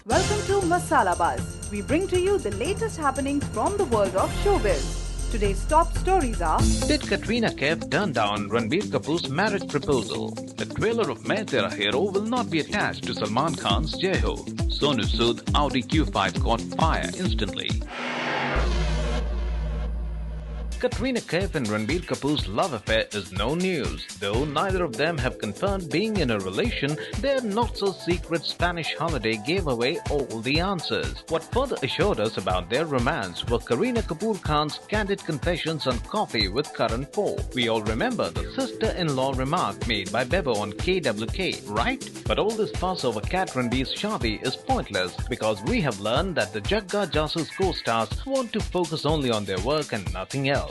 Welcome to Masala Buzz. We bring to you the latest happenings from the world of showbiz. Today's top stories are: Did Katrina Kaif turn down Ranbir Kapoor's marriage proposal? The trailer of Main Tera Hero will not be attached to Salman Khan's Jai Ho. Sonu Sood Audi Q5 caught fire instantly. Katrina Kaif and Ranbir Kapoor's love affair is no news. Though neither of them have confirmed being in a relation, their not-so-secret Spanish holiday gave away all the answers. What further assured us about their romance were Kareena Kapoor Khan's candid confessions on Coffee with Karan 4. We all remember the sister-in-law remark made by Bebo on KWK, right? But all this fuss over Kat Ranbir's shaadi is pointless because we have learned that the Jagga Jasus co-stars want to focus only on their work and nothing else.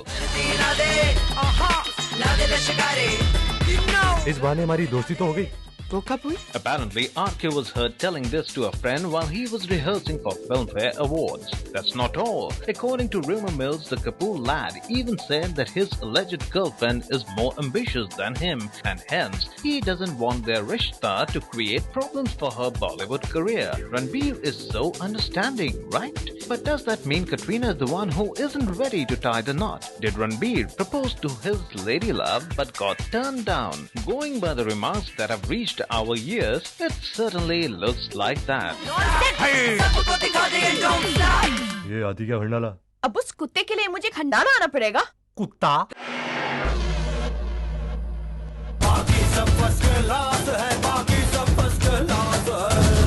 इस बहाने हमारी दोस्ती तो हो गई। Apparently, RK was heard telling this to a friend while he was rehearsing for Filmfare Awards. That's not all. According to rumor mills, the Kapoor lad even said that his alleged girlfriend is more ambitious than him and hence he doesn't want their rishta to create problems for her Bollywood career. Ranbir is so understanding, right? But does that mean Katrina is the one who isn't ready to tie the knot? Did Ranbir propose to his lady love but got turned down? Going by the remarks that have reached our ears, it certainly looks like that. ये आदि क्या भरना ला? अब उस कुत्ते के लिए मुझे खंडाला आना पड़ेगा? कुत्ता? बाकी सब फर्स्ट क्लास है, बाकी सब फर्स्ट क्लास है।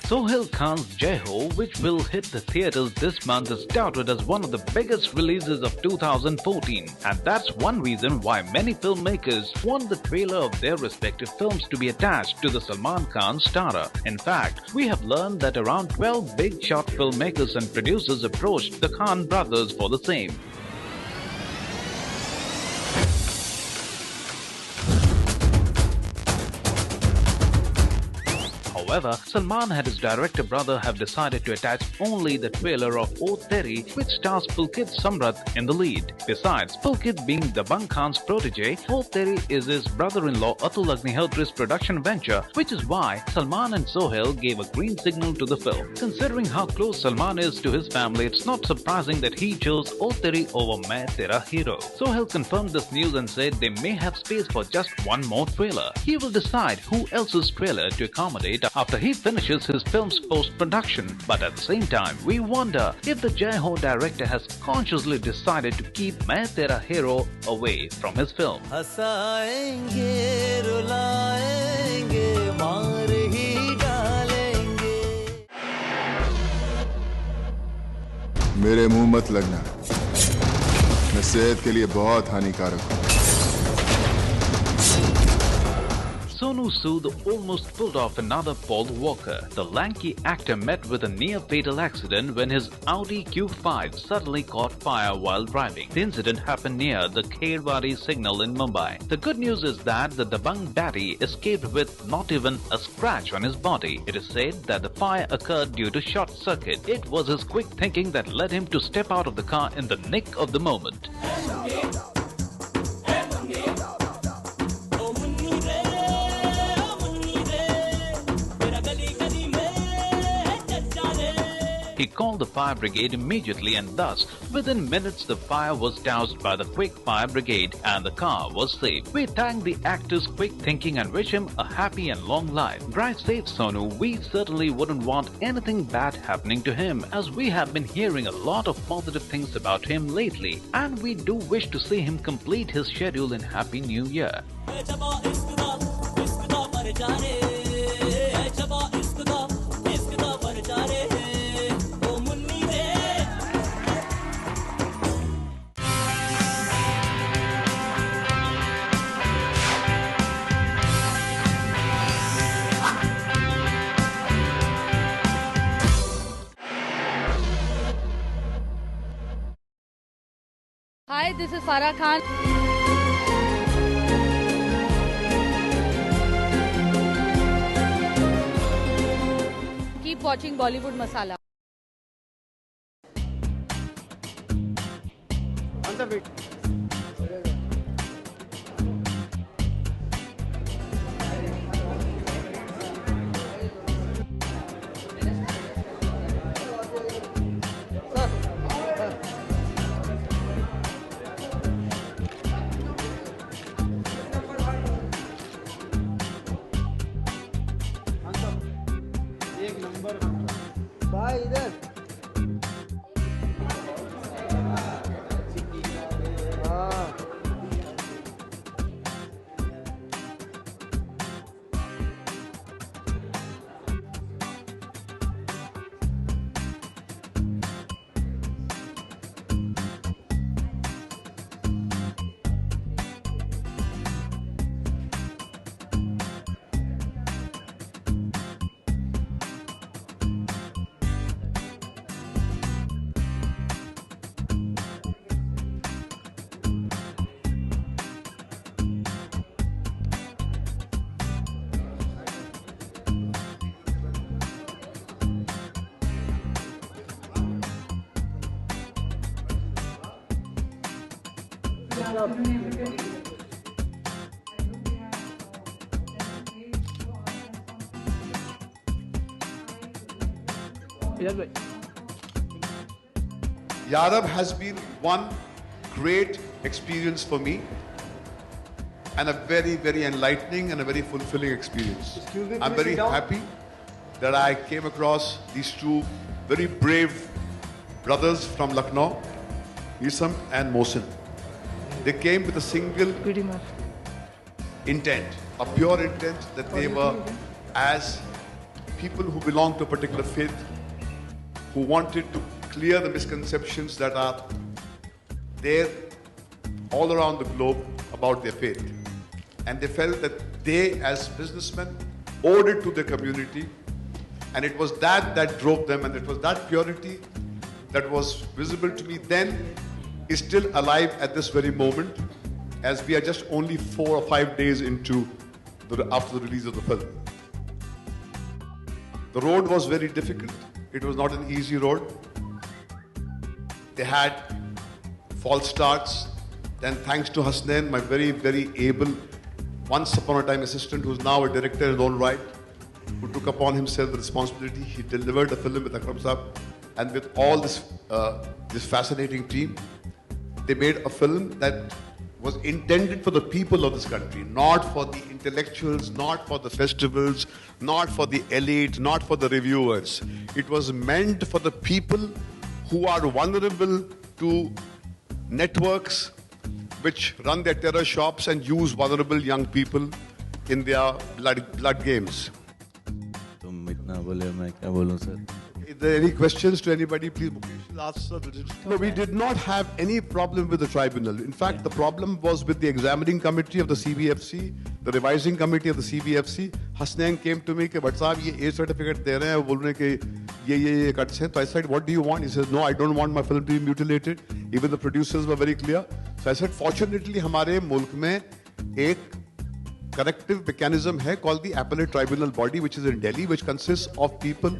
Sohail Khan's Jai Ho, which will hit the theatres this month, is touted as one of the biggest releases of 2014. And that's one reason why many filmmakers want the trailer of their respective films to be attached to the Salman Khan starrer. In fact, we have learned that around 12 big shot filmmakers and producers approached the Khan brothers for the same. However, Salman and his director brother have decided to attach only the trailer of O Teri, which stars Pulkit Samrat in the lead. Besides, Pulkit being Dabangg Khan's protege, O Teri is his brother-in-law Atul Agnihotri's production venture, which is why Salman and Sohail gave a green signal to the film. Considering how close Salman is to his family, it's not surprising that he chose O Teri over Main Tera Hero. Sohail confirmed this news and said they may have space for just one more trailer. He will decide who else's trailer to accommodate after he finishes his film's post-production. But at the same time, we wonder if the Jai Ho director has consciously decided to keep Main Tera Hero away from his film. हंसाएंगे, रुलाएंगे, मार ही डालेंगे। मेरे मुंह मत लगना, मैं सेहत के लिए बहुत हानिकारक हूँ। Sonu Sood almost pulled off another Paul Walker. The lanky actor met with a near-fatal accident when his Audi Q5 suddenly caught fire while driving. The incident happened near the Kherwari signal in Mumbai. The good news is that the Dabangg daddy escaped with not even a scratch on his body. It is said that the fire occurred due to short circuit. It was his quick thinking that led him to step out of the car in the nick of the moment. He called the fire brigade immediately and thus, within minutes, the fire was doused by the quick fire brigade and the car was saved. We thank the actor's quick thinking and wish him a happy and long life. Drive safe, Sonu. We certainly wouldn't want anything bad happening to him, as we have been hearing a lot of positive things about him lately, and we do wish to see him complete his schedule in Happy New Year. Hi, this is Farah Khan. watching Bollywood Masala. Yadav has been one great experience for me and a very, very enlightening and a very fulfilling experience. I'm very happy that I came across these two very brave brothers from Lucknow, Isam and Mohsin. They came with a single intent, a pure intent that they were as people who belong to a particular faith, who wanted to clear the misconceptions that are there all around the globe about their faith. And they felt that they, as businessmen, owed it to their community. And it was that drove them, and it was that purity that was visible to me then, is still alive at this very moment, as we are just only 4 or 5 days into after the release of the film. The road was very difficult. It was not an easy road. They had false starts. Then thanks to Hasnain, my very, very able, once upon a time assistant, who's now a director in his own right, who took upon himself the responsibility. He delivered a film with Akram Saab, and with all this fascinating team, they made a film that was intended for the people of this country, not for the intellectuals, not for the festivals, not for the elite, not for the reviewers. It was meant for the people who are vulnerable to networks which run their terror shops and use vulnerable young people in their blood games. तुम इतना बोले मैं क्या बोलूं sir? Is there any questions to anybody? Please, Mukesh, ask sir. No, we did not have any problem with the tribunal. In fact, the problem was with the examining committee of the CBFC, the revising committee of the CBFC. Hasnain came to me कि but साहब ये A certificate दे रहे हैं, बोल रहे हैं कि ये cuts हैं. So I said, what do you want? He said, no, I don't want my film to be mutilated. Even the producers were very clear. So I said, fortunately, हमारे मुल्क में एक corrective mechanism है called the appellate tribunal body, which is in Delhi, which consists of people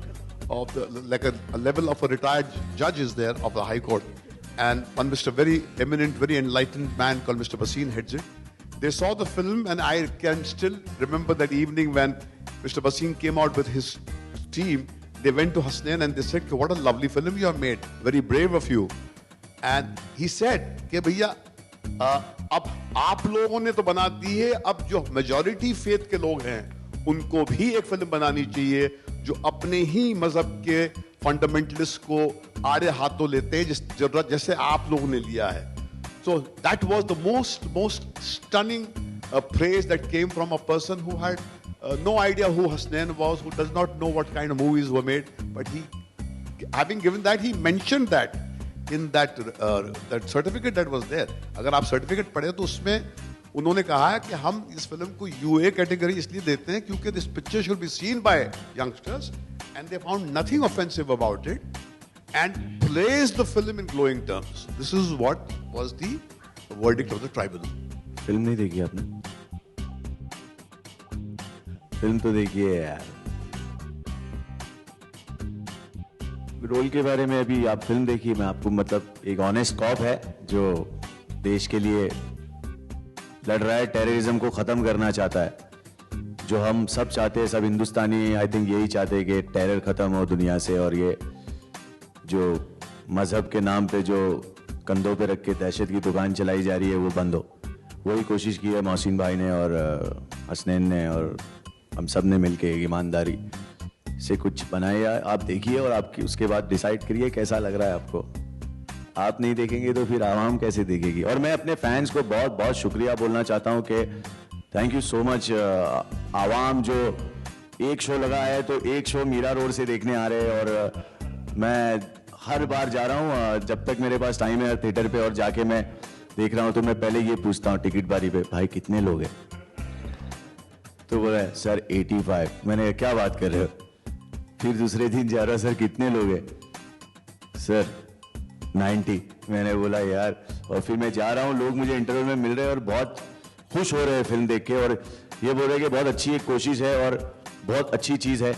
of the, like a level of a retired judge is there of the High Court, and one Mr. very eminent, very enlightened man called Mr. Bhasin heads it. They saw the film, and I can still remember that evening when Mr. Bhasin came out with his team. They went to Hasnain and they said, what a lovely film you have made, very brave of you. And he said, कि भैया अब आप लोगों ने तो बना दी है, अब जो मेजॉरिटी फेथ के लोग हैं उनको भी एक फिल्म बनानी चाहिए जो अपने ही मजहब के फंडामेंटलिस्ट को आड़े हाथों लेते हैं, जिस जरूरत जैसे आप लोगों ने लिया है. So that was the most stunning praise that came from a person who had no idea who Hasnain was, who does not know what kind of movies were made, but he, having given that, he mentioned that in that certificate that was there. अगर आप certificate पढ़े तो उसमें उन्होंने कहा है कि हम इस फिल्म को UA कैटेगरी इसलिए देते हैं क्योंकि this picture should be seen by youngsters, and they found nothing offensive about it and praised the film in glowing terms. This is what was the verdict of the tribunal. Film नहीं देखी आपने? Film तो देखी है यार. Role के बारे में अभी आप फिल्म देखिए, मैं आपको मतलब एक ऑनेस्ट कॉप है जो देश के लिए लड़ रहा है, टेररिज्म को ख़त्म करना चाहता है, जो हम सब चाहते हैं, सब हिंदुस्तानी आई थिंक यही चाहते हैं कि टेरर ख़त्म हो दुनिया से, और ये जो मज़हब के नाम पे जो कंधों पे रख के दहशत की दुकान चलाई जा रही है वो बंद हो। वही कोशिश की है मोहसिन भाई ने और हसनैन ने और हम सब ने मिलके ईमानदारी से कुछ बनाया। आप देखिए और आपकी उसके बाद डिसाइड करिए कैसा लग रहा है आपको। आप नहीं देखेंगे तो फिर आवाम कैसे देखेगी। और मैं अपने फैंस को बहुत बहुत शुक्रिया बोलना चाहता हूँ कि थैंक यू सो मच। आवाम जो एक शो लगा है तो एक शो मीरा रोड से देखने आ रहे हैं, और मैं हर बार जा रहा हूँ जब तक मेरे पास टाइम है थिएटर पे, और जाके मैं देख रहा हूँ तो मैं पहले ये पूछता हूँ टिकट बारी पे, भाई कितने लोग हैं? तो बोला सर 85। मैंने क्या बात कर रहे हो? फिर दूसरे दिन जा रहा, सर कितने लोग हैं? सर 90। मैंने बोला यार, और फिर मैं जा रहा हूँ, लोग मुझे इंटरवल में मिल रहे हैं और बहुत खुश हो रहे हैं फिल्म देख के, और ये बोल रहे हैं कि बहुत अच्छी एक कोशिश है और बहुत अच्छी चीज़ है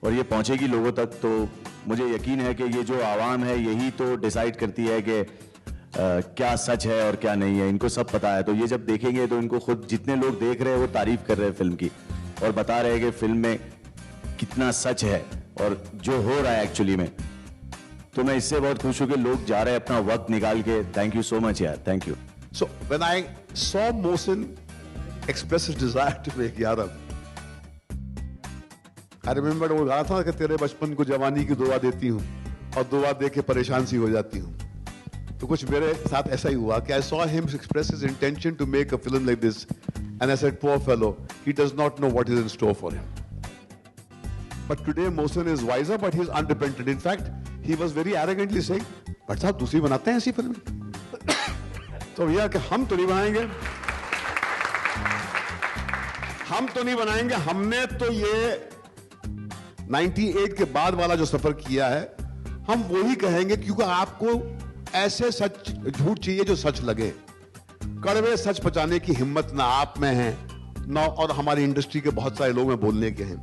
और ये पहुंचेगी लोगों तक। तो मुझे यकीन है कि ये जो आवाम है यही तो डिसाइड करती है कि क्या सच है और क्या नहीं है, इनको सब पता है। तो ये जब देखेंगे तो इनको खुद जितने लोग देख रहे हैं वो तारीफ कर रहे हैं फिल्म की और बता रहे हैं कि फिल्म में कितना सच है और जो हो रहा है एक्चुअली में। तो मैं इससे बहुत खुश हूं कि लोग जा रहे हैं अपना वक्त निकाल के। थैंक यू सो मच यार, thank you. So when I saw Mohsin express his desire to make Yadav, I remember वो गाना था कि तेरे बचपन को जवानी की दुआ देती हूँ और दुआ दे के परेशान सी हो जाती हूँ। तो कुछ मेरे साथ ऐसा ही हुआ कि I saw him express his intention to make a film like this, and I said, poor fellow, he does not know what is in store for him. But today Mohsin is wiser, but he is unrepentant. In fact, he was very arrogantly saying, "But साहब दूसरी बनाते हैं ऐसी film?" तो भैया कि हम तो नहीं बनाएंगे, हम तो नहीं बनाएंगे। हमने तो ये 98 के बाद वाला जो सफर किया है, हम वही कहेंगे, क्योंकि आपको ऐसे सच झूठ चाहिए जो सच लगे। कड़वे सच पचाने की हिम्मत ना आप में है ना और हमारी इंडस्ट्री के बहुत सारे लोग में बोलने के हैं।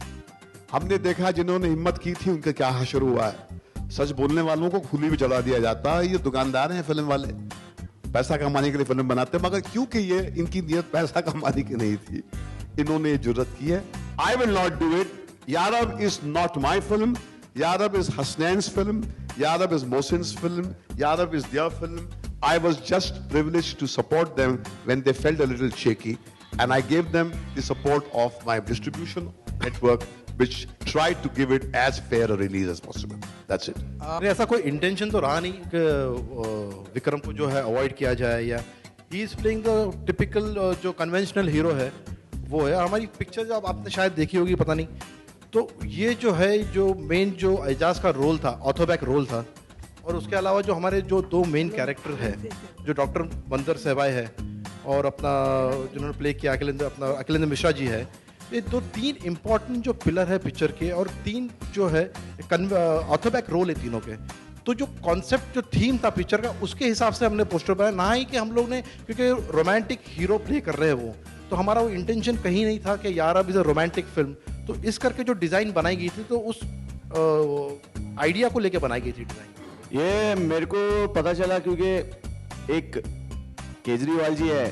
हमने देखा जिन्होंने हिम्मत की थी उनका क्या हशर हुआ है। सच बोलने वालों को खुली भी चला दिया जाता है। ये दुकानदार हैं फिल्म वाले, पैसा कमाने के लिए फिल्म बनाते हैं, मगर क्योंकि ये इनकी नियत पैसा कमाने की नहीं थी, इन्होंने ये जुर्रत की है। I will not do it. Yadav is not my film, Yadav is Hasnain's film, Yadav is Mohsin's film, Yadav is their film. I was just privileged to support them when they felt a little shaky, and I gave them the support of my distribution network, which tried to give it as fair a release as possible. That's it. ऐसा कोई intention तो रहा नहीं कि विक्रम को जो है avoid किया जाए, या he is playing the typical जो कन्वेंशनल हीरो है वो है। हमारी पिक्चर जो आपने शायद देखी होगी, पता नहीं, तो ये जो है जो मेन जो एजाज का रोल था, ऑर्थोबैक रोल था, और उसके अलावा जो हमारे जो दो मेन कैरेक्टर है, जो डॉक्टर मंदर सहबाई है और अपना जिन्होंने प्ले किया अखिलेंद्र मिश्रा जी है, ये दो तीन इंपॉर्टेंट जो पिलर है पिक्चर के, और तीन जो है ऑर्थोबैक रोल है तीनों के। तो जो कॉन्सेप्ट जो थीम था पिक्चर का, उसके हिसाब से हमने पोस्टर बनाया, ना ही कि हम लोग ने, क्योंकि रोमांटिक हीरो प्ले कर रहे हैं वो, तो हमारा वो इंटेंशन कहीं नहीं था कि यार अब इज अ रोमांटिक फिल्म। तो इस करके जो डिज़ाइन बनाई गई थी, तो उस आइडिया को लेके बनाई गई थी डिज़ाइन। ये मेरे को पता चला क्योंकि एक केजरीवाल जी है,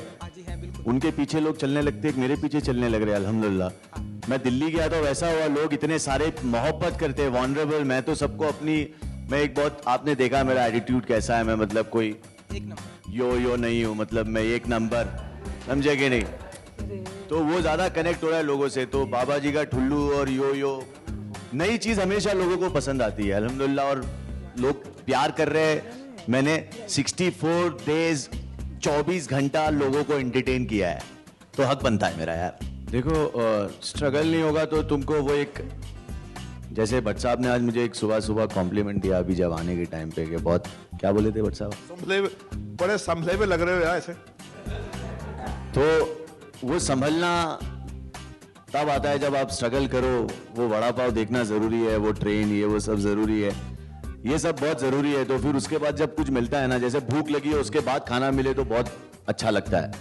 उनके पीछे लोग चलने लगते, एक मेरे पीछे चलने लग रहे हैं। अल्हम्दुलिल्लाह मैं दिल्ली गया तो वैसा हुआ, लोग इतने सारे मोहब्बत करते हैं, वॉनरेबल। मैं तो सबको अपनी, मैं एक बहुत, आपने देखा मेरा एटीट्यूड कैसा है, मैं मतलब कोई एक नंबर यो नहीं हूँ, मतलब मैं एक नंबर, समझे कि नहीं। तो वो ज्यादा कनेक्ट हो रहा है लोगों से। तो बाबा जी का ठुल्लू और यो नई चीज हमेशा लोगों को पसंद आती है अल्हम्दुलिल्लाह, और लोग प्यार कर रहे हैं। मैंने 64 डेज 24 घंटा लोगों को एंटरटेन किया है, तो हक बनता है मेरा यार। देखो स्ट्रगल नहीं होगा तो तुमको वो एक, जैसे भट्ट साहब ने आज मुझे एक सुबह कॉम्प्लीमेंट दिया अभी जब आने के टाइम पे, कि बहुत, क्या बोले थे भट्ट साहब? बड़े संभले में लग रहे हो यार ऐसे। तो वो संभलना तब आता है जब आप स्ट्रगल करो। वो वड़ा पाव देखना जरूरी है, वो ट्रेन, ये वो सब जरूरी है, ये सब बहुत जरूरी है। तो फिर उसके बाद जब कुछ मिलता है ना, जैसे भूख लगी है उसके बाद खाना मिले तो बहुत अच्छा लगता है।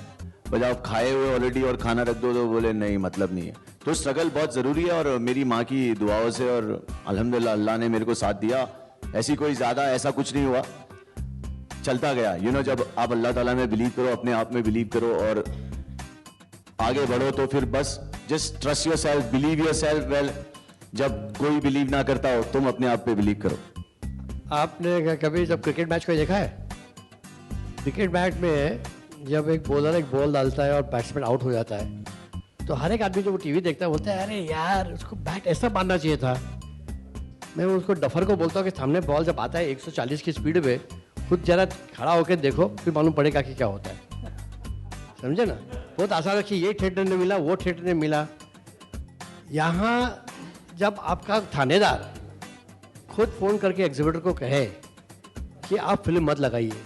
बस आप खाए हुए ऑलरेडी और खाना रख दो तो बोले नहीं, मतलब नहीं है। तो स्ट्रगल बहुत जरूरी है, और मेरी माँ की दुआओं से और अल्हम्दुलिल्लाह अल्लाह ने मेरे को साथ दिया। ऐसी कोई ज्यादा ऐसा कुछ नहीं हुआ, चलता गया। यू नो, जब आप अल्लाह ताला में बिलीव करो, अपने आप में बिलीव करो और आगे बढ़ो, तो फिर बस just trust your self, believe your self well. जब कोई बिलीव ना करता हो, तुम अपने आप पे बिलीव करो। आपने कभी जब क्रिकेट मैच को देखा है? क्रिकेट मैच में जब एक बॉलर एक बॉल डालता है और बैट्समैन आउट हो जाता है, तो हर एक आदमी जो वो टीवी देखता है बोलता है अरे यार उसको बैट ऐसा मारना चाहिए था। मैं उसको डफर को बोलता हूँ कि सामने बॉल जब आता है 140 की स्पीड पे, खुद जरा खड़ा होकर देखो, फिर मालूम पड़ेगा कि क्या होता है। समझे ना? बहुत आसान है कि ये थिएटर ने मिला, वो थिएटर ने मिला। यहाँ जब आपका थानेदार खुद फोन करके एग्जीबिटर को कहे कि आप फिल्म मत लगाइए,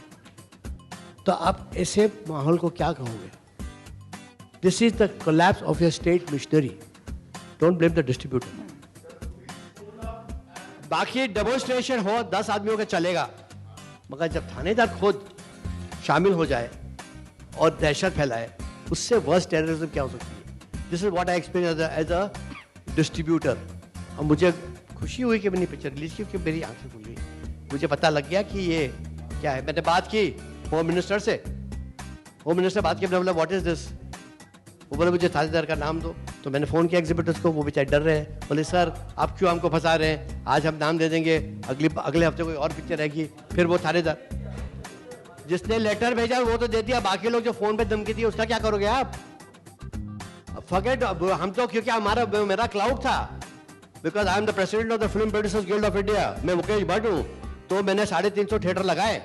तो आप ऐसे माहौल को क्या कहोगे? This is the collapse of your state missionary. Don't blame the distributor. बाकी डेमोन्स्ट्रेशन हो 10 आदमियों का चलेगा, मगर जब थानेदार खुद शामिल हो जाए और दहशत फैलाए, उससे वर्स्ट टेररिज्म क्या हो सकती है? This is what I experience as a distributor. और मुझे खुशी हुई कि मैंने पिक्चर रिलीज की, क्योंकि मेरी आंखें खुल गई, मुझे पता लग गया कि ये क्या है। मैंने बात की होम मिनिस्टर से, होम मिनिस्टर बात की, मैंने बोला व्हाट इज दिस? वो बोले मुझे थानेदार का नाम दो। तो मैंने फ़ोन किया एग्जीबिटर्स को, वो बेचारे डर रहे हैं, बोले सर आप क्यों हमको फंसा रहे हैं? आज हम नाम दे देंगे, अगले हफ्ते कोई और पिक्चर रहेगी। फिर वो थानेदार जिसने लेटर भेजा वो तो दे दिया, बाकी लोग जो फ़ोन पे धमकी दी उसका क्या करोगे आप? फॉरगेट, हम तो क्योंकि मेरा क्लाउड था, because I am the president of the film producers guild of India. मैं मुकेश भट्ट हूँ, तो मैंने 350 थिएटर लगाए।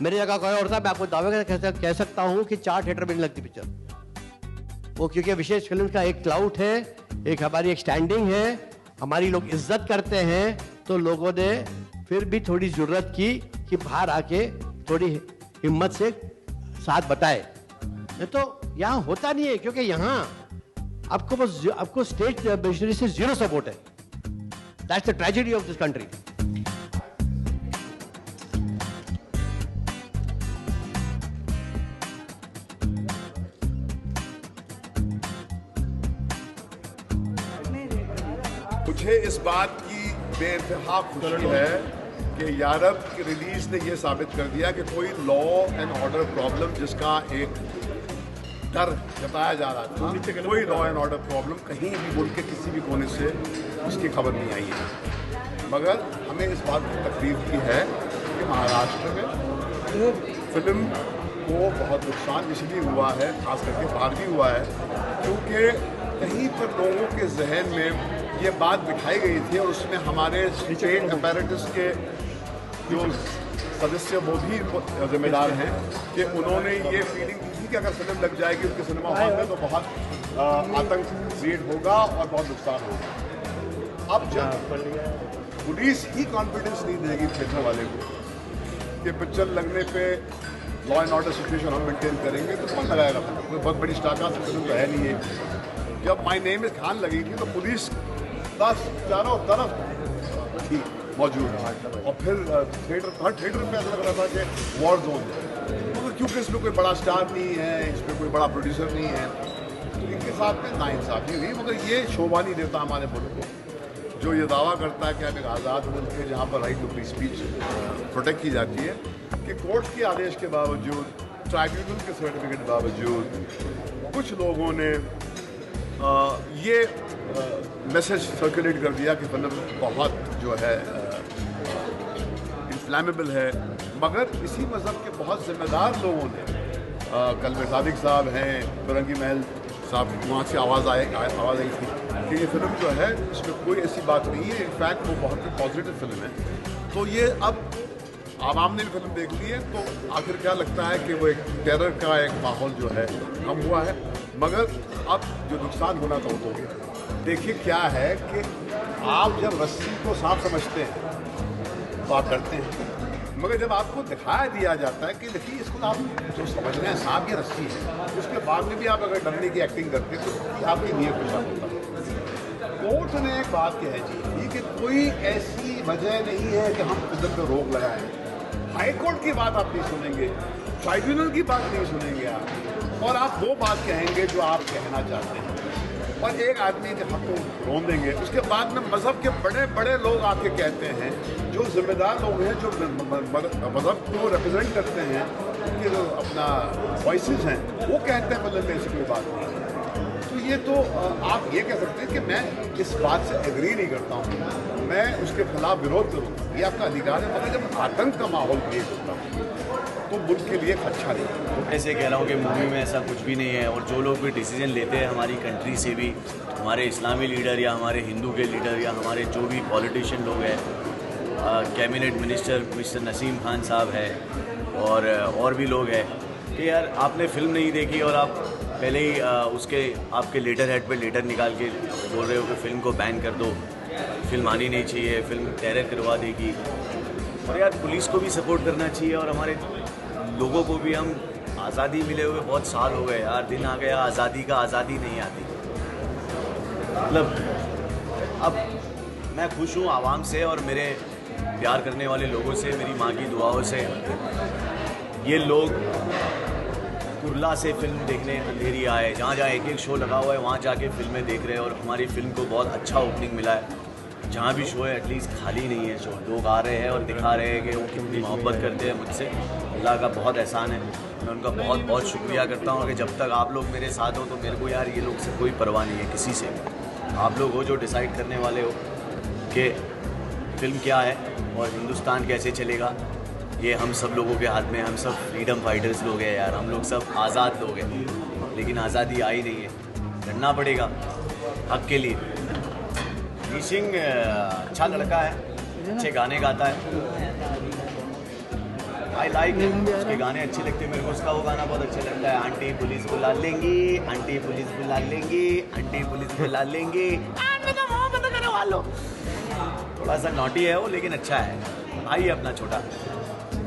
मेरी जगह कोई और था, मैं आपको दावे कह सकता हूँ कि 4 थिएटर में नहीं लगती पिक्चर। वो क्योंकि विशेष फिल्म का एक क्लाउड है, एक हमारी एक स्टैंडिंग है, हमारी लोग इज्जत करते हैं, तो लोगों ने फिर भी थोड़ी जरूरत की कि बाहर आके थोड़ी हिम्मत से साथ बताए। नहीं तो यहाँ होता नहीं है, क्योंकि यहाँ आपको स्टेट मिशनरी से जीरो सपोर्ट है। That's the tragedy of this country. मुझे इस बात की बेइंतहा खुशी है कि यारब की रिलीज ने यह साबित कर दिया कि कोई लॉ एंड ऑर्डर प्रॉब्लम जिसका एक डर जताया जा रहा था, कोई लॉ एंड ऑर्डर प्रॉब्लम कहीं भी मुल्क के किसी भी कोने से उसकी खबर नहीं आई है। मगर हमें इस बात की तकलीफ की है कि महाराष्ट्र में फिल्म को बहुत नुकसान इसलिए हुआ है, खास करके बाहर भी हुआ है, क्योंकि कहीं पर लोगों के जहन में ये बात बिठाई गई थी और उसमें हमारे स्टेट अपैरेटस के जो सदस्य वो भी जिम्मेदार हैं कि उन्होंने ये फीलिंग दी थी कि अगर फिल्म लग जाएगी उनके सिनेमा हॉल में तो बहुत आतंक क्रिएट होगा और बहुत नुकसान होगा। अब जब पुलिस ही कॉन्फिडेंस नहीं देगी थिएटर वाले को कि पिक्चर लगने पे लॉ एंड ऑर्डर सिचुएशन हम मेंटेन करेंगे, तो कौन लगाएगा? कोई बहुत बड़ी स्टारकास्ट फिल्म तो है नहीं है। जब माय नेम इज खान लगी थी तो पुलिस 10 चारों तरफ थी मौजूद, और फिर हर थिएटर पे ऐसा लग रहा था कि वॉर जोन है, क्योंकि इसमें कोई बड़ा स्टार नहीं है, इसमें कोई बड़ा प्रोड्यूसर नहीं है, तो इनके साथ में नाइंसाफी हुई। मगर ये शोभा नहीं देता हमारे मुल्क को, जो ये दावा करता है कि हम एक आज़ाद मुल्क है जहाँ पर right to free speech protect की जाती है, कि कोर्ट के आदेश के बावजूद, ट्राइब्यूनल के सर्टिफिकेट के बावजूद कुछ लोगों ने ये मैसेज सर्कुलेट कर दिया कि फिल्म बहुत जो है इन्फ्लेमेबल है। मगर इसी मज़हब के बहुत जिम्मेदार लोगों ने, कलमे सादिक साहब हैं, फिरंगी महल साहब, वहाँ से आवाज़ आई थी कि ये फिल्म जो है इसमें कोई ऐसी बात नहीं है, इनफैक्ट वो बहुत ही पॉजिटिव फिल्म है। तो ये अब आवाम ने भी फिल्म देख ली है, तो आखिर क्या लगता है कि वो एक टेरर का एक माहौल जो है कम हुआ है, मगर अब जो नुकसान होना था वो हो गया। देखिए क्या है कि आप जब रस्सी को सांप समझते हैं तो आप डरते हैं, मगर जब आपको दिखाया दिया जाता है कि देखिए इसको आप जो समझ रहे हैं सांप की रस्सी है, उसके बाद में भी आप अगर डरने की एक्टिंग करते हैं तो आपकी नीयत पे शक होता है। कोर्ट ने एक बात कह दी कि कोई ऐसी वजह नहीं है कि हम फिल्म पर रोक लगाएं। हाई कोर्ट की बात आप नहीं सुनेंगे, ट्राइब्यूनल की बात नहीं सुनेंगे आप, और आप वो बात कहेंगे जो आप कहना चाहते हैं। और एक आदमी के हक को रोन देंगे। उसके बाद में मजहब के बड़े बड़े लोग आके कहते हैं, जो जिम्मेदार लोग हैं, जो मजहब को रिप्रेजेंट करते हैं, उनके जो अपना वॉइसेस हैं, वो कहते हैं मतलब में ऐसी कोई बात नहीं। तो ये तो आप ये कह सकते हैं कि मैं इस बात से एग्री नहीं करता हूँ, मैं उसके खिलाफ विरोध करूँ, ये आपका अधिकार है। मगर जब आतंक का माहौल क्रिएट होता है तो मुल्क के लिए अच्छा नहीं। ऐसे कह रहा हूँ कि मूवी में ऐसा कुछ भी नहीं है, और जो लोग भी डिसीजन लेते हैं हमारी कंट्री से भी, हमारे इस्लामी लीडर या हमारे हिंदू के लीडर या हमारे जो भी पॉलिटिशियन लोग हैं, cabinet minister mister Naseem Khan साहब है और भी लोग हैं, कि यार आपने फिल्म नहीं देखी और आप पहले ही उसके आपके लेटर हेड पे लेटर निकाल के बोल रहे हो कि फ़िल्म को बैन कर दो, फिल्म आनी नहीं चाहिए, फिल्म टेरर करवा देगी। और यार पुलिस को भी सपोर्ट करना चाहिए, और हमारे लोगों को भी। हम आज़ादी मिले हुए बहुत साल हो गए यार, दिन आ गया आज़ादी का, आज़ादी नहीं आती। मतलब अब मैं खुश हूँ आवाम से और मेरे प्यार करने वाले लोगों से, मेरी माँ की दुआओं से। ये लोग कुर्ला से फिल्म देखने अंधेरी आए, जहाँ जहाँ एक एक शो लगा हुआ है वहाँ जाके फिल्में देख रहे हैं, और हमारी फिल्म को बहुत अच्छा ओपनिंग मिला है। जहाँ भी शो है एटलीस्ट खाली नहीं है शो, लोग आ रहे हैं और दिखा रहे हैं कि वो कितनी मोहब्बत करते हैं मुझसे। अल्लाह का बहुत एहसान है, मैं उनका बहुत बहुत शुक्रिया करता हूँ कि जब तक आप लोग मेरे साथ हो तो मेरे को यार ये लोग से कोई परवाह नहीं है किसी से। आप लोग हो जो डिसाइड करने वाले हो कि फिल्म क्या है और हिंदुस्तान कैसे चलेगा, ये हम सब लोगों के हाथ में। हम सब फ्रीडम फाइटर्स लोग हैं यार, हम लोग सब आज़ाद लोग हैं, लेकिन आज़ादी आई नहीं है, लड़ना पड़ेगा हक के लिए। सिंह अच्छा लड़का है, अच्छे गाने गाता है, आई लाइक, उसके गाने अच्छे लगते हैं मेरे को। उसका वो गाना बहुत अच्छा लगता है, आंटी पुलिस बुला लेंगी, आंटी पुलिस बुला लेंगी, आंटी पुलिस बुला लेंगी, थोड़ा सा नॉटी है वो लेकिन अच्छा है, भाई है अपना छोटा।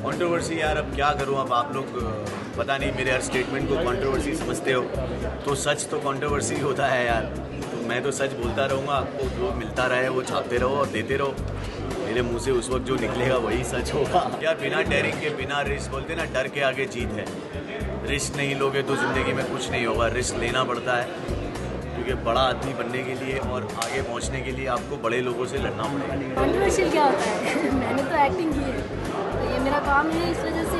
कंट्रोवर्सी यार अब क्या करूं, अब आप लोग पता नहीं मेरे हर स्टेटमेंट को कंट्रोवर्सी समझते हो, तो सच तो कंट्रोवर्सी होता है यार। तो मैं तो सच बोलता रहूँगा, आपको जो मिलता रहे वो छापते रहो और देते रहो। मेरे मुंह से उस वक्त जो निकलेगा वही सच होगा यार। बिना डेयरिंग के, बिना रिस्क, बोलते ना डर के आगे जीत है। रिस्क नहीं लोगे तो ज़िंदगी में कुछ नहीं होगा, रिस्क लेना पड़ता है, क्योंकि बड़ा आदमी बनने के लिए और आगे पहुंचने के लिए आपको बड़े लोगों से लड़ना पड़ेगा। कंट्रोवर्शियल क्या होता है मैंने तो एक्टिंग की है, तो ये मेरा काम है, इस वजह से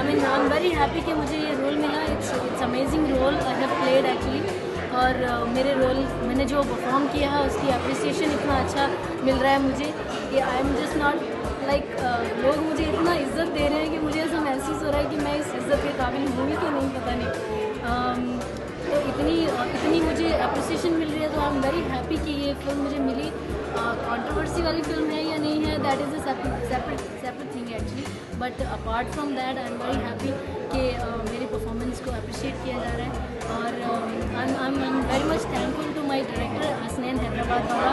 आई एम वेरी हैप्पी कि मुझे ये रोल मिला। It's amazing role I have played actually, और मेरे रोल मैंने जो परफॉर्म किया है उसकी अप्रिसिएशन इतना अच्छा मिल रहा है मुझे कि I am just not like, लोग मुझे इतना इज्जत दे रहे हैं कि मुझे ऐसा महसूस हो रहा है कि मैं इस इज्जत के काबिल हूँ कि नहीं, पता नहीं। तो इतनी मुझे अप्रिसिएशन मिल रही है, तो आई एम वेरी हैप्पी कि ये फिल्म मुझे मिली। कंट्रोवर्सी वाली फिल्म है या नहीं है, that is a separate thing actually, but apart from that I am very happy कि मेरी परफॉर्मेंस को अप्रिशिएट किया जा रहा है। और I am very much thankful to my director Hasnain Hyderabad वाला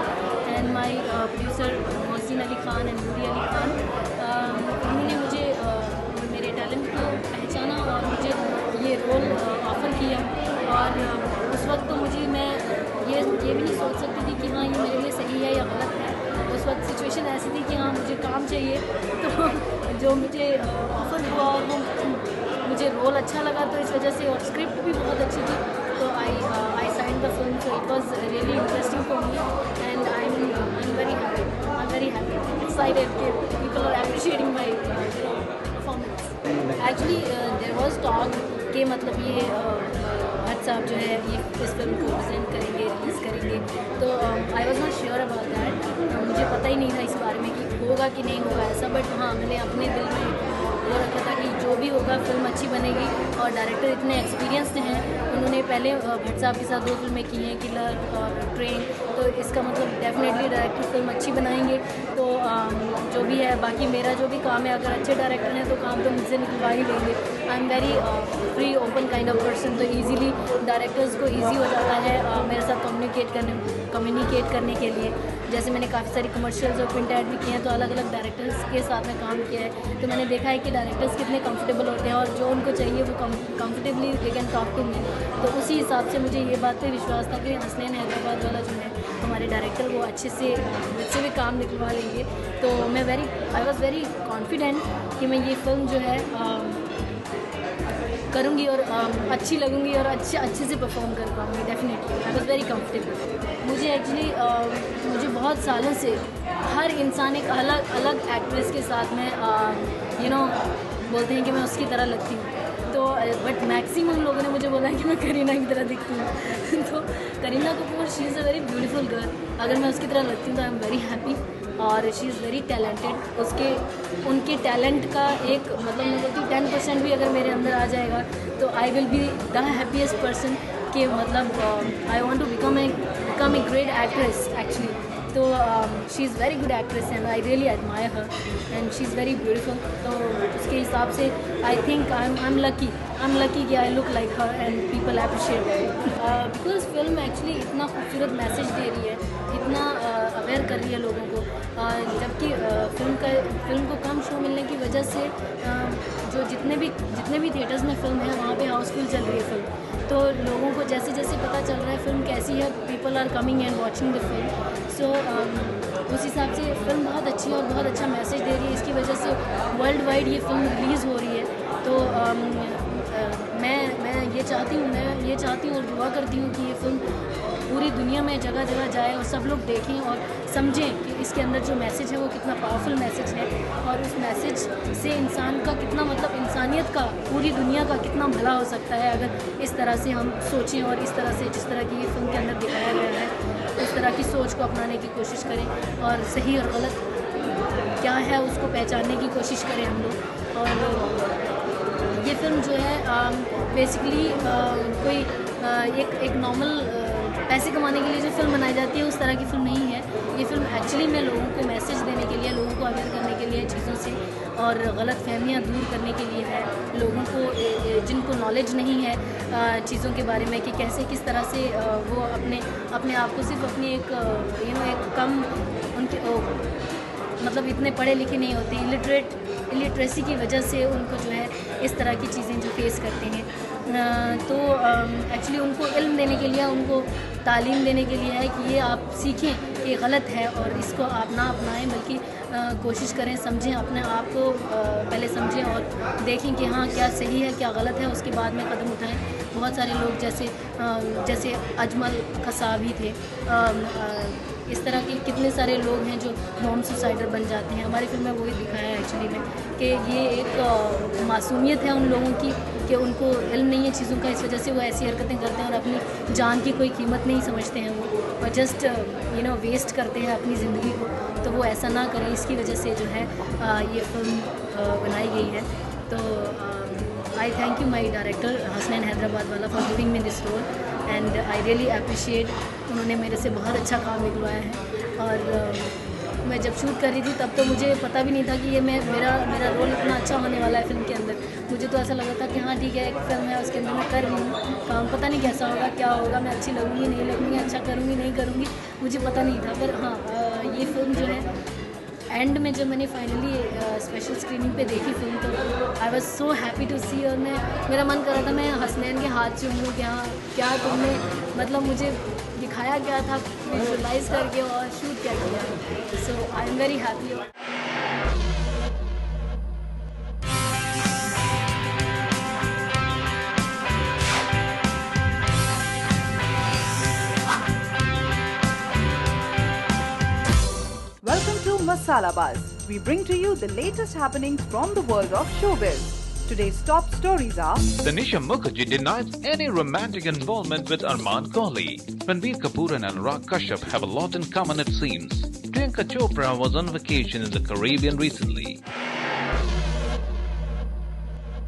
and my producer Mohsin Ali Khan and Rudy Ali Khan. उन्होंने मुझे मेरे टैलेंट को पहचाना और मुझे ये रोल ऑफ़र किया, और उस वक्त तो मैं ये भी नहीं सोच सकती थी कि हाँ ये मेरे लिए सही है या गलत है। उस वक्त सिचुएशन ऐसी थी कि हाँ मुझे काम चाहिए, तो जो मुझे ऑफ़र हुआ वो मुझे रोल अच्छा लगा, तो इस वजह से, और स्क्रिप्ट भी बहुत अच्छी थी, तो I sign the film, so it was really interesting for me and I am very happy excited कि people are appreciating my performance. Actually there was talk कि मतलब ये भट्ट साहब जो है ये इस फिल्म को प्रेजेंट करेंगे, रिलीज़ करेंगे, तो I was not sure about that. मुझे पता ही नहीं था इस बारे में कि होगा कि नहीं होगा ऐसा, बट हाँ मैंने अपने दिल में वो रखा था कि जो भी होगा फिल्म अच्छी बनेगी। और डायरेक्टर इतने एक्सपीरियंस्ड हैं, उन्होंने पहले भट्ट साहब के साथ 2 फिल्में की हैं, किलर और ट्रेन, तो इसका मतलब डेफिनेटली डायरेक्टर फिल्म अच्छी बनाएंगे। तो जो भी है बाकी मेरा जो भी काम है, अगर अच्छे डायरेक्टर हैं तो काम तो मुझसे निकलवा ही लेंगे। आई am very free open kind of person, तो ईजीली डायरेक्टर्स को ईजी हो जाता है मेरे साथ कम्युनिकेट करने के लिए। जैसे मैंने काफ़ी सारी कमर्शियल्स और प्रिंट एड भी किए हैं, तो अलग अलग डायरेक्टर्स के साथ में काम किया है, तो मैंने देखा है कि डायरेक्टर्स कितने कंफर्टेबल होते हैं और जो उनको चाहिए वो comfortably they can talk to me. तो उसी हिसाब से मुझे ये बात पे विश्वास था कि हसनैन हैदराबाद वाला जो है हमारे डायरेक्टर, वो अच्छे से मुझसे भी काम निकलवा लेंगे। तो मैं आई वॉज वेरी कॉन्फिडेंट कि मैं ये फिल्म जो है करूँगी और अच्छी लगूँगी और अच्छे से परफॉर्म कर पाऊँगी definitely. I was very comfortable. मुझे एक्चुअली मुझे बहुत सालों से हर इंसान एक अलग अलग एक्ट्रेस के साथ में बोलते हैं कि मैं उसकी तरह लगती हूँ, तो बट मैक्सिमम लोगों ने मुझे बोला है कि मैं करीना की तरह दिखती हूँ तो Kareena Kapoor, she is a very beautiful girl. अगर मैं उसकी तरह लगती हूँ तो आई एम वेरी हैप्पी। और शी इज़ वेरी टैलेंटेड। उनके टैलेंट का एक मतलब मैं बोलती हूँ 10% भी अगर मेरे अंदर आ जाएगा तो I will be the happiest person कि मतलब I want to become a great actress actually. तो she is very good actress and I really admire her and she is very beautiful. तो उसके हिसाब से I think I am lucky कि I look like her and people appreciate it because film actually इतना खूबसूरत message दे रही है, इतना अवेयर कर रही है लोगों को। जबकि फिल्म को कम शो मिलने की वजह से जो जितने भी थिएटर्स में फिल्म है वहाँ पे हाउसफुल चल रही है फिल्म। तो लोगों को जैसे जैसे पता चल रहा है फिल्म कैसी है, people are coming and watching the film. So उस हिसाब से फिल्म बहुत अच्छी है और बहुत अच्छा मैसेज दे रही है। इसकी वजह से वर्ल्ड वाइड ये फिल्म रिलीज़ हो रही है। तो मैं ये चाहती हूँ और दुआ करती हूँ कि ये फिल्म पूरी दुनिया में जगह जगह जाए और सब लोग देखें और समझें कि इसके अंदर जो मैसेज है वो कितना पावरफुल मैसेज है और उस मैसेज से इंसान का कितना मतलब इंसानियत का, पूरी दुनिया का कितना भला हो सकता है अगर इस तरह से हम सोचें और इस तरह से जिस तरह की ये फिल्म के अंदर दिखाया गया है उस तरह की सोच को अपनाने की कोशिश करें और सही और गलत क्या है उसको पहचानने की कोशिश करें हम लोग। और ये फिल्म जो है बेसिकली कोई एक नॉर्मल पैसे कमाने के लिए जो फिल्म बनाई जाती है उस तरह की फिल्म नहीं है। ये फिल्म एक्चुअली में लोगों को मैसेज देने के लिए, लोगों को अवेयर करने के लिए चीज़ों से और गलत फहमियाँ दूर करने के लिए है। लोगों को जिनको नॉलेज नहीं है चीज़ों के बारे में कि कैसे किस तरह से वो अपने आप को सिर्फ अपनी एक एक कम उनके मतलब इतने पढ़े लिखे नहीं होते, इलिटरेसी की वजह से उनको जो है इस तरह की चीज़ें जो फेस करते हैं। तो एक्चुअली उनको इल्म देने के लिए, उनको तालीम देने के लिए है कि ये आप सीखें कि गलत है और इसको आप ना अपनाएं बल्कि कोशिश करें, समझें, अपने आप को पहले समझें और देखें कि हाँ क्या सही है क्या गलत है, उसके बाद में कदम उठाएं। बहुत सारे लोग जैसे अजमल कसाब ही थे, इस तरह के कितने सारे लोग हैं जो बॉम्ब सुसाइडर बन जाते हैं। हमारी फिल्म में वही दिखाया है एक्चुअली में कि ये एक मासूमियत है उन लोगों की कि उनको इल्म नहीं है चीज़ों का, इस वजह से वो ऐसी हरकतें करते हैं और अपनी जान की कोई कीमत नहीं समझते हैं वो और जस्ट वेस्ट करते हैं अपनी ज़िंदगी को। तो वो ऐसा ना करें, इसकी वजह से जो है ये फिल्म बनाई गई है। तो I thank you my director Hasnain Hyderabad वाला for giving me this role and I really appreciate. उन्होंने मेरे से बहुत अच्छा काम निकलवाया है और मैं जब शूट कर रही थी तब तो मुझे पता भी नहीं था कि ये मेरा रोल इतना अच्छा होने वाला है फिल्म के अंदर। मुझे तो ऐसा लगा था कि हाँ ठीक है एक फिल्म है उसके अंदर मैं कर रही हूँ काम, पता नहीं कैसा होगा क्या होगा, मैं अच्छी लगूँगी नहीं लगूँगी, अच्छा करूँगी नहीं करूँगी, मुझे पता नहीं था। पर हाँ ये फिल्म जो है एंड में जब मैंने फाइनली स्पेशल स्क्रीनिंग पे देखी फिल्म तो I was so happy to see और मेरा मन कर रहा था मैं हसनैन के हाथ चूम लूँ क्या तुमने मतलब मुझे दिखाया क्या था विजुअलाइज करके और शूट क्या किया। So I am very happy. Welcome to Masala Buzz. We bring to you the latest happenings from the world of showbiz. Today's top stories are: Tanisha Mukherjee denies any romantic involvement with Arman Kohli. Ranbir Kapoor and Anurag Kashyap have a lot in common it seems. Priyanka Chopra was on vacation in the Caribbean recently.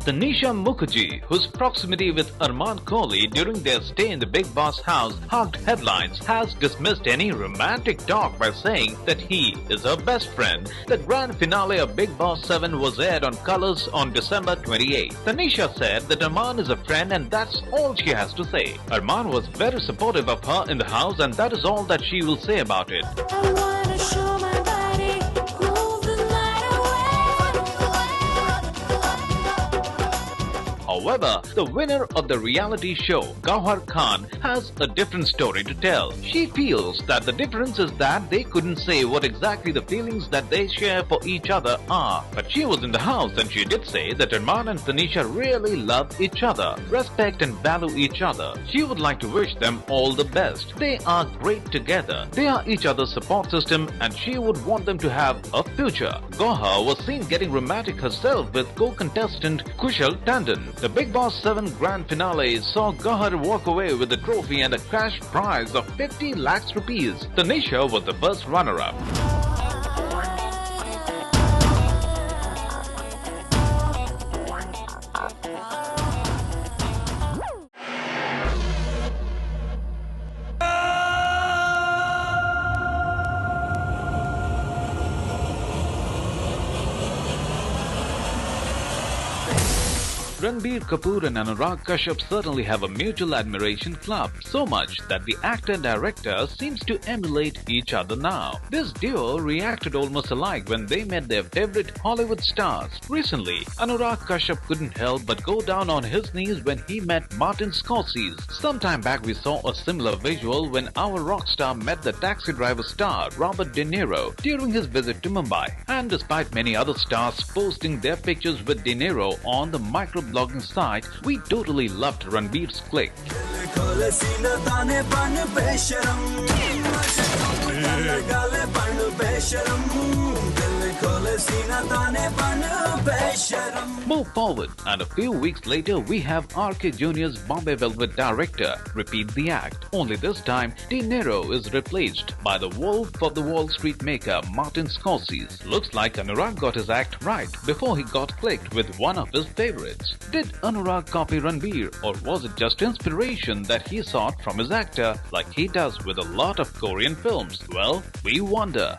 Tanisha Mukherjee, whose proximity with Arman Kohli during their stay in the Big Boss house hogged headlines, has dismissed any romantic talk by saying that he is her best friend. The grand finale of Big Boss 7 was aired on Colors on December 28. Tanisha said that Arman is a friend and that's all she has to say. Arman was very supportive of her in the house and that is all that she will say about it. However, the winner of the reality show, Gauhar Khan, has a different story to tell. She feels that the difference is that they couldn't say what exactly the feelings that they share for each other are. But she was in the house and she did say that Arman and Tanisha really love each other, respect and value each other. She would like to wish them all the best. They are great together. They are each other's support system and she would want them to have a future. Gauhar was seen getting romantic herself with co-contestant Kushal Tandon. The Bigg Boss 7 grand finale saw Gauhar walk away with the trophy and a cash prize of 50 lakhs rupees. Tanisha was the first runner-up. Ranbir Kapoor and Anurag Kashyap certainly have a mutual admiration club, so much that the actor and director seems to emulate each other now. This duo reacted almost alike when they met their favorite Hollywood stars. Recently, Anurag Kashyap couldn't help but go down on his knees when he met Martin Scorsese. Sometime back we saw a similar visual when our rock star met the Taxi Driver star Robert De Niro during his visit to Mumbai. And despite many other stars posting their pictures with De Niro on the microblogging site, we totally loved Ranbir's click. Move forward, and a few weeks later we have RK Jr.'s Bombay Velvet director repeat the act. Only this time, De Niro is replaced by the Wolf of the Wall Street maker Martin Scorsese. Looks like Anurag got his act right before he got clicked with one of his favorites. Did Anurag copy Ranbir, or was it just inspiration that he sought from his actor like he does with a lot of Korean films? Well, we wonder.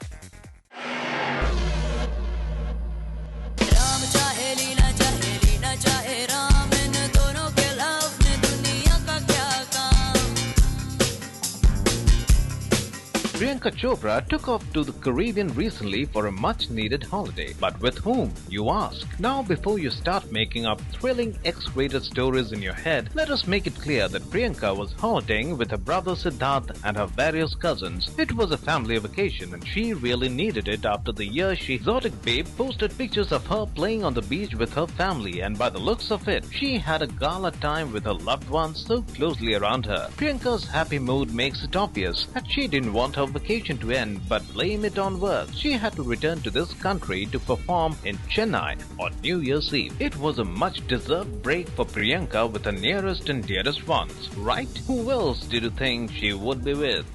Priyanka Chopra took off to the Caribbean recently for a much-needed holiday. But with whom, you ask? Now, before you start making up thrilling X-rated stories in your head, let us make it clear that Priyanka was holidaying with her brother Siddharth and her various cousins. It was a family vacation and she really needed it after the year she exotic babe posted pictures of her playing on the beach with her family, and by the looks of it, she had a gala time with her loved ones so closely around her. Priyanka's happy mood makes it obvious that she didn't want her vacation to end but blame it on work. She had to return to this country to perform in Chennai on New Year's Eve. It was a much-deserved break for Priyanka with her nearest and dearest ones, right? Who else did you think she would be with?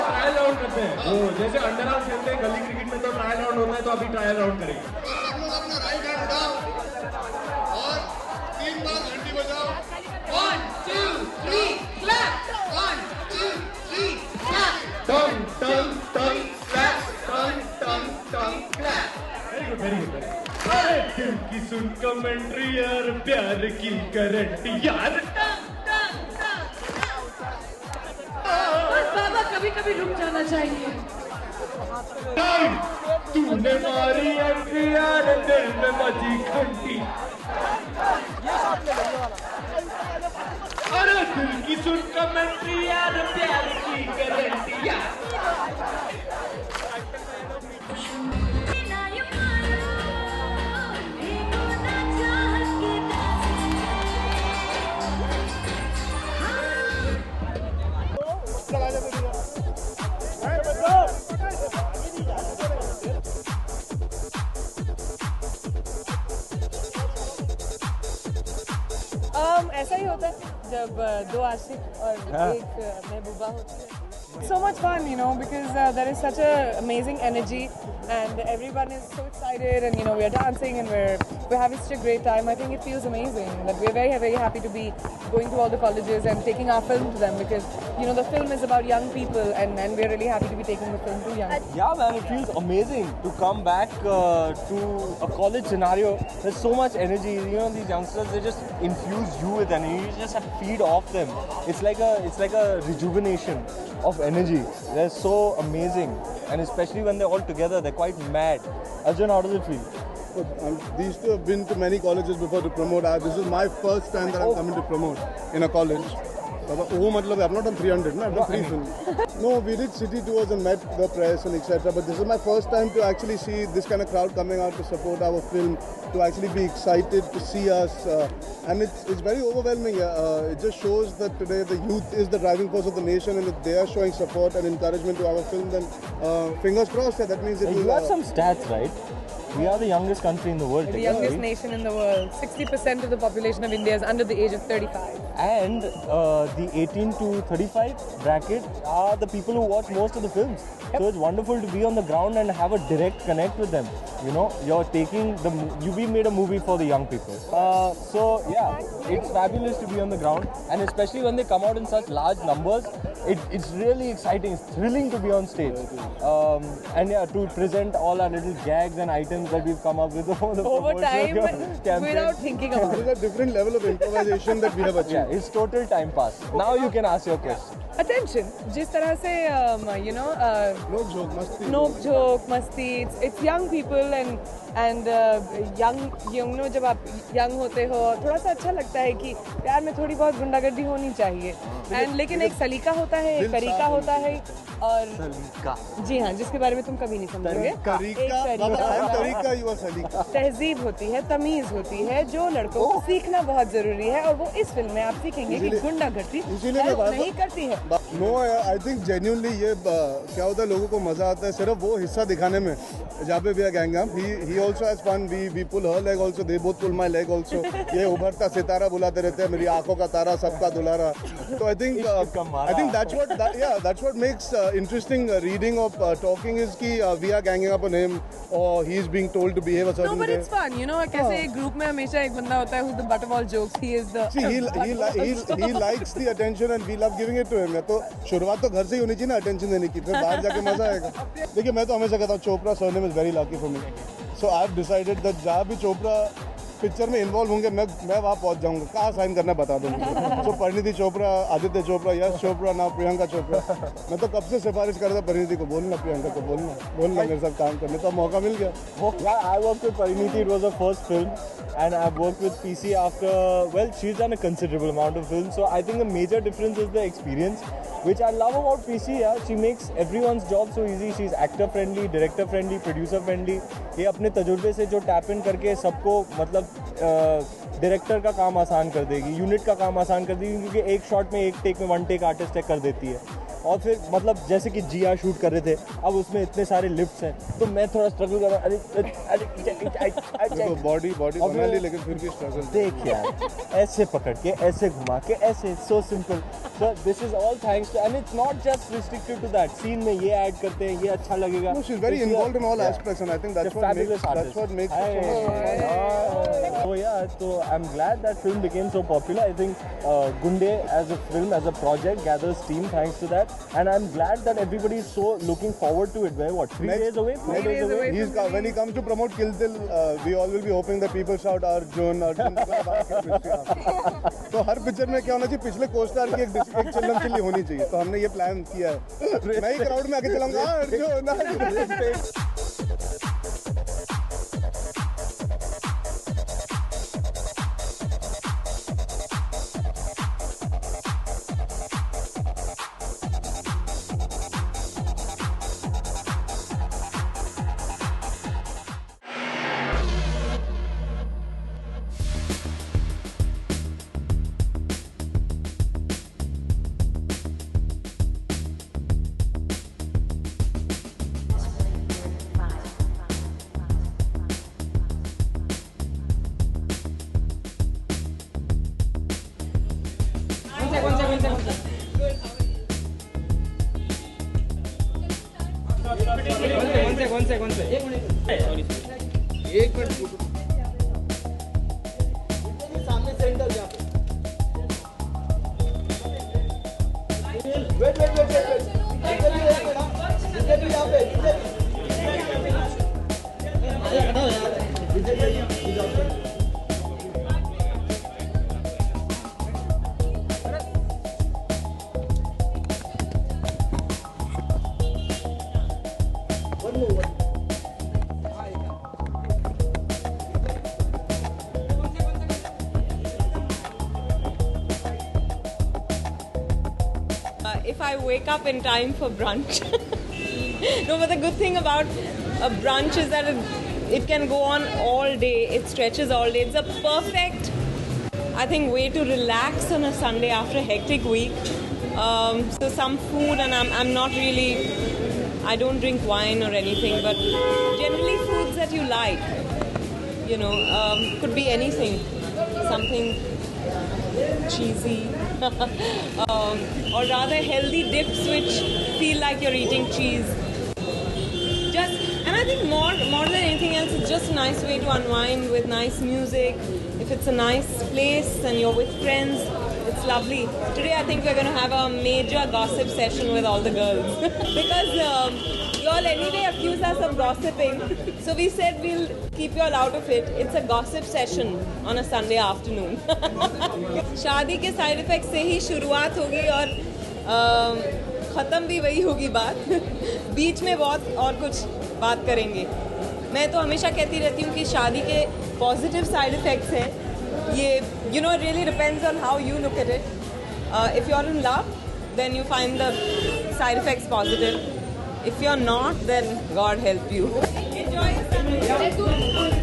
Trial round करते हैं जैसे under arm खेलते हैं गली cricket में, तो trial round होता है, तो अभी ट्रायल राउंड करेंगे। सब लोग अपना राइट हैंड उठाओ और 3 बार घंटी बजाओ। 1 2 3 क्लैप। 1 2 3 क्लैप। टंग टंग टंग क्लैप। टंग टंग टंग clap. Very good very good. अरे दिल की सुन कमेंट्री यार, प्यार की गारंटी यार। बाबा कभी-कभी रुक जाना चाहिए। तूने मारी एंट्री यार, दिल में बजी घंटी। अरे दिल की सुन कमेंट्री यार, प्यार की गारंटी यार। ऐसा ही होता है जब दो आशिक और एक महबूबा होती है. So much fun, you know, because there is such a amazing energy, and everyone is so excited, and you know we are dancing and we're having such a great time. I think it feels amazing that we're very happy to be going to all the colleges and taking our film to them, because you know the film is about young people, and we're really happy to be taking the film to young people. Yeah, man, it feels amazing to come back to a college scenario. There's so much energy. You know, these youngsters, they just infuse you with energy. You just have to feed off them. It's like a rejuvenation of energy. They're so amazing, and especially when they're all together, they're quite mad. Arjun, how does it feel? These two have been to many colleges before to promote. This is my first time that I'm coming to promote in a college. I've not done 300, no? I've done 3 films. No, we did city tours and met the press and etc. But this is my first time to actually see this kind of crowd coming out to support our film, to actually be excited to see us. And it's very overwhelming. It just shows that today the youth is the driving force of the nation, and if they are showing support and encouragement to our film, then fingers crossed, that means it will... You have some stats, right? We are the youngest country in the world. The youngest nation in the world. 60% of the population of India is under the age of 35. And the 18 to 35 bracket are the people who watch most of the films. So it's wonderful to be on the ground and have a direct connect with them. You know, we made a movie for the young people. So yeah, it's fabulous to be on the ground, and especially when they come out in such large numbers, it's really exciting. It's thrilling to be on stage. And yeah, to present all our little gags and items that we've come up with over time without thinking about it. There's a different level of improvisation that we have achieved. Yeah, it's total time pass. Now you can ask your question. Attention, जिस तरह से you know नोक झोंक मस्ती, it's young people and young know जब आप young होते हो थोड़ा सा अच्छा लगता है कि प्यार में थोड़ी बहुत गुंडागर्दी होनी चाहिए, and लेकिन एक सलीका होता है, एक तरीका होता है, और सलीका जी हाँ, जिसके बारे में तुम कभी नहीं समझोगे. तहजीब होती है, तमीज होती है, जो लड़कों को सीखना बहुत जरूरी है, और वो इस फिल्म में आप सीखेंगे कि गुंडागर्दी नहीं करती है. No, I think genuinely ये क्या होता है, लोगों को मजा आता है सिर्फ वो हिस्सा दिखाने में जहाँ पे भी गैंग हम. He also has fun. We pull her leg also. They both pull my leg also. ये उभरता सितारा बुलाते रहते हैं, मेरी आंखों का तारा सबका दुलारा. So I think that's what makes interesting reading of talking is कि we are ganging up on him, or he is being told to behave a certain way. No, but it's fun. You know, कैसे एक group में हमेशा एक बंदा होता है who's the butt of all jokes. He is the. See, he likes the attention and we love giving it to him. तो शुरुआत तो घर से ही होनी चाहिए ना अटेंशन देने की, फिर बाहर जाके मजा आएगा. देखिए मैं तो हमेशा कहता हूँ Chopra surname is very lucky for me. So I have decided that जहाँ भी चोपड़ा पिक्चर में इन्वॉल्व होंगे मैं वहाँ पहुँच जाऊँगा. कहाँ साइन करना बता दूँगा. सो परिणीति चोपड़ा, आदित्य चोपड़ा, यश चोपड़ा, ना प्रियंका चोपड़ा. मैं तो कब से सिफारिश कर रहा था परिणीति को, बोलना प्रियंका को, बोलना मेरे साथ काम करने. तो मौका मिल गया. I worked with Pariniti. It was her first film, and I've worked with PC after. Well, she's done a considerable amount of films, so I think the major difference is the experience, which I love about PC. Yeah, she makes everyone's job so easy. She's actor friendly, director friendly, producer friendly. ये अपने तजुर्बे से जो tap in करके सबको मतलब director का काम आसान कर देगी, यूनिट का काम आसान कर देगी, क्योंकि एक शॉट में एक टेक में वन टेक आर्टिस्ट कर देती है. और फिर मतलब जैसे कि जिया शूट कर रहे थे, अब उसमें इतने सारे लिफ्ट्स हैं, तो मैं थोड़ा स्ट्रगल कर रहा हूँ. बॉडी बना ली, लेकिन फिर भी स्ट्रगल. देख यार, ऐसे पकड़ के, ऐसे घुमा के, ऐसे, so simple. So this is all thanks to, and it's not just restricted to that. Scene में ये ऐड करते हैं, ये अच्छा लगेगा. She is very involved in all aspects, and I think that's what makes So yeah, so I'm glad that film became so popular. I think Gunde as a film, as a project, gathers steam thanks to that, and I'm glad that everybody is so looking forward to it. Where what? 3 days away? 4 days away? When he comes to promote Kill Dil, we all will be hoping that people shout Arjun. तो हर picture में क्या होना चाहिए, पिछले co-star की एक चिल्लम chilli होनी चाहिए. तो हमने ये प्लान किया है. मैं ही क्राउड में आके चलाऊंगा अर्जुन. एक मिनट सामने सेंटर जा वेट यहाँ पे if I wake up in time for brunch. No, but the good thing about a brunch is that it can go on all day. It stretches all day. It's a perfect, I think, way to relax on a Sunday after a hectic week. So some food, and I'm not really, I don't drink wine or anything, but generally foods that you like, you know, could be anything, something cheesy, or rather healthy dips which feel like you're eating cheese. And I think more than anything else, it's just a nice way to unwind with nice music. If it's a nice place and you're with friends, it's lovely. Today I think we're going to have a major gossip session with all the girls. Because you all anyway accuse us of gossiping. So we said we'll keep you all out of it. It's a gossip session on a Sunday afternoon. शादी के side effect से ही शुरुआत होगी और ख़त्म भी वही होगी बात. बीच में बहुत और कुछ बात करेंगे. मैं तो हमेशा कहती रहती हूँ कि शादी के पॉजिटिव साइड इफेक्ट्स हैं. ये you know, it really depends on how you look at it. If you're in love, then you find the side effects positive. If you're not, then God help you. Enjoy your Sunday.